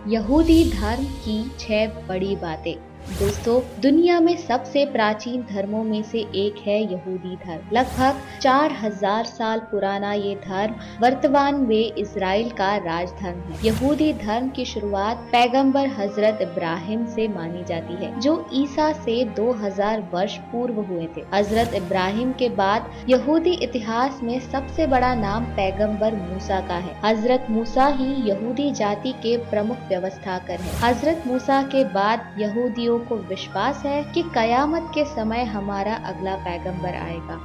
यहूदी धर्म की 6 बड़ी बातें। दोस्तों, दुनिया में सबसे प्राचीन धर्मों में से एक है यहूदी धर्म। लगभग 4000 साल पुराना ये धर्म वर्तमान में इजराइल का राजधर्म है। यहूदी धर्म की शुरुआत पैगंबर हजरत इब्राहिम से मानी जाती है, जो ईसा से 2000 वर्ष पूर्व हुए थे। हजरत इब्राहिम के बाद यहूदी इतिहास में सबसे बड़ा नाम पैगंबर मूसा का है। हजरत मूसा ही यहूदी जाति के प्रमुख व्यवस्थाकर हैं। हजरत मूसा के बाद यहूदियों को विश्वास है कि कयामत के समय हमारा अगला पैगंबर आएगा।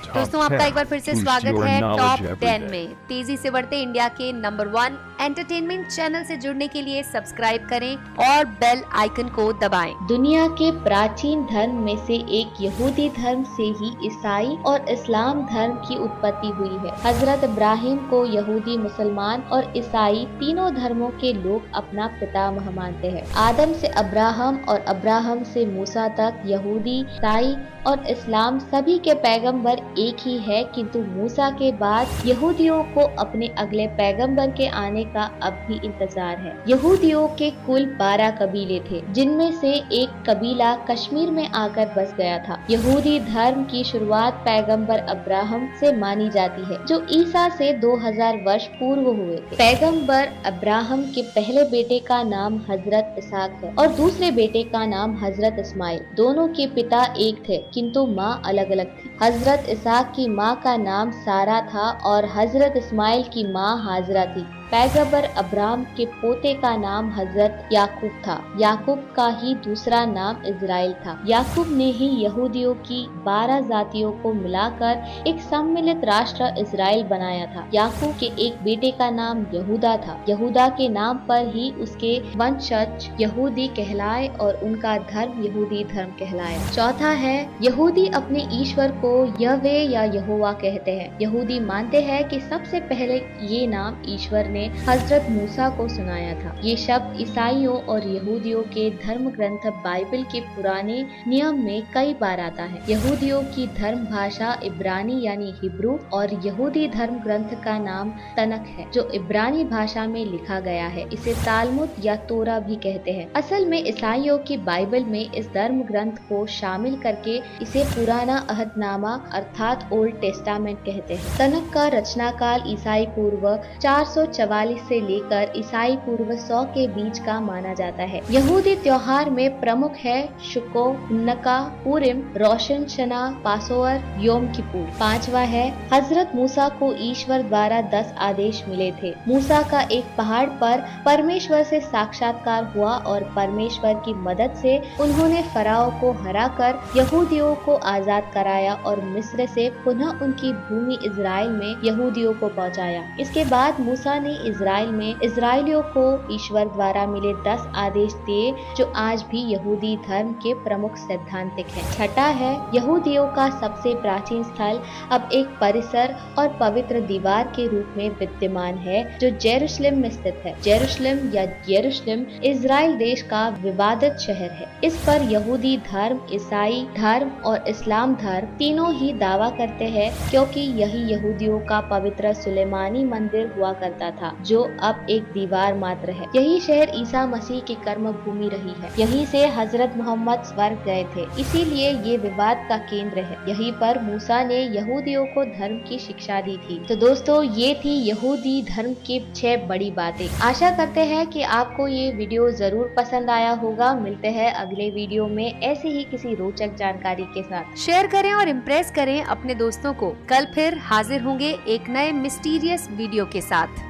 दोस्तों, आपका एक बार फिर से स्वागत है टॉप 10 में। तेजी से बढ़ते इंडिया के नंबर 1 एंटरटेनमेंट चैनल से जुड़ने के लिए सब्सक्राइब करें और बेल आइकन को दबाएं। दुनिया के प्राचीन धर्म में से एक यहूदी धर्म से ही ईसाई और इस्लाम धर्म की उत्पत्ति हुई है। हजरत इब्राहिम को यहूदी, मुसलमान और ईसाई तीनों धर्मों के लोग अपना पितामह मानते हैं। आदम से अब्राहम और अब्राहम से मूसा तक यहूदी, ईसाई और इस्लाम सभी के पैगंबर एक ही है, किंतु मूसा के बाद यहूदियों को अपने अगले पैगंबर के आने का अब भी इंतजार है। यहूदियों के कुल 12 कबीले थे, जिनमें से एक कबीला कश्मीर में आकर बस गया था। यहूदी धर्म की शुरुआत पैगंबर अब्राहम से मानी जाती है, जो ईसा से 2000 वर्ष पूर्व हुए थे। पैगंबर अब्राहम के पहले बेटे का नाम हजरत इसहाक है और दूसरे बेटे का नाम हजरत इस्माइल। दोनों के पिता एक थे, किंतु माँ अलग अलग थी। हजरत इसहाक की माँ का नाम सारा था और हजरत इस्माइल की माँ हाजरा थी। पैगंबर अब्राहम के पोते का नाम हजरत याकूब था। याकूब का ही दूसरा नाम इजराइल था। याकूब ने ही यहूदियों की 12 जातियों को मिलाकर एक सम्मिलित राष्ट्र इजराइल बनाया था। याकूब के एक बेटे का नाम यहूदा था। यहूदा के नाम पर ही उसके वंशज यहूदी कहलाए और उनका धर्म यहूदी धर्म कहलाया। चौथा है, यहूदी अपने ईश्वर को यहवे या यहोवा कहते हैं। यहूदी मानते हैं कि सबसे पहले ये नाम ईश्वर ने हजरत मूसा को सुनाया था। ये शब्द ईसाइयों और यहूदियों के धर्म ग्रंथ बाइबल के पुराने नियम में कई बार आता है। यहूदियों की धर्म भाषा इब्रानी यानी हिब्रू और यहूदी धर्म ग्रंथ का नाम तनक है, जो इब्रानी भाषा में लिखा गया है। इसे तालमुद या तोरा भी कहते हैं। असल में ईसाइयों की बाइबल में इस धर्म ग्रंथ को शामिल करके इसे पुराना अहदनामा अर्थात ओल्ड टेस्टामेंट कहते हैं। तनक का रचनाकाल ईसाई पूर्व 444 से लेकर ईसाई पूर्व 100 के बीच का माना जाता है। यहूदी त्योहार में प्रमुख है शुको, नका, पुरिम, रोशन शना, पासोवर, योम किपुर। पांचवा है, हजरत मूसा को ईश्वर द्वारा 10 आदेश मिले थे। मूसा का एक पहाड़ पर परमेश्वर से साक्षात्कार हुआ और परमेश्वर की मदद से उन्होंने फराओ को हराकर यहूदियों को आजाद कराया और मिस्र से पुनः उनकी भूमि इजराइल में यहूदियों को पहुंचाया। इसके बाद मूसा ने इजराइल में इजराइलियों को ईश्वर द्वारा मिले 10 आदेश दिए, जो आज भी यहूदी धर्म के प्रमुख सैद्धांतिक हैं। छठा है, यहूदियों का सबसे प्राचीन स्थल अब एक परिसर और पवित्र दीवार के रूप में विद्यमान है, जो जेरूशलेम में स्थित है। जेरूशलेम या यरूशलेम इजराइल देश का विवादित शहर है। इस पर यहूदी धर्म, ईसाई धर्म और इस्लाम धर्म तीनों ही दावा करते हैं, क्योंकि यही यहूदियों का पवित्र सुलेमानी मंदिर हुआ करता था, जो अब एक दीवार मात्र है। यही शहर ईसा मसीह की कर्म भूमि रही है। यहीं से हजरत मोहम्मद स्वर्ग गए थे, इसीलिए ये विवाद का केंद्र है। यहीं पर मूसा ने यहूदियों को धर्म की शिक्षा दी थी। तो दोस्तों, ये थी यहूदी धर्म की 6 बड़ी बातें। आशा करते हैं कि आपको ये वीडियो जरूर पसंद आया होगा। मिलते हैं अगले वीडियो में ऐसे ही किसी रोचक जानकारी के साथ। शेयर करें और इम्प्रेस करें अपने दोस्तों को। कल फिर हाजिर होंगे एक नए मिस्टीरियस वीडियो के साथ।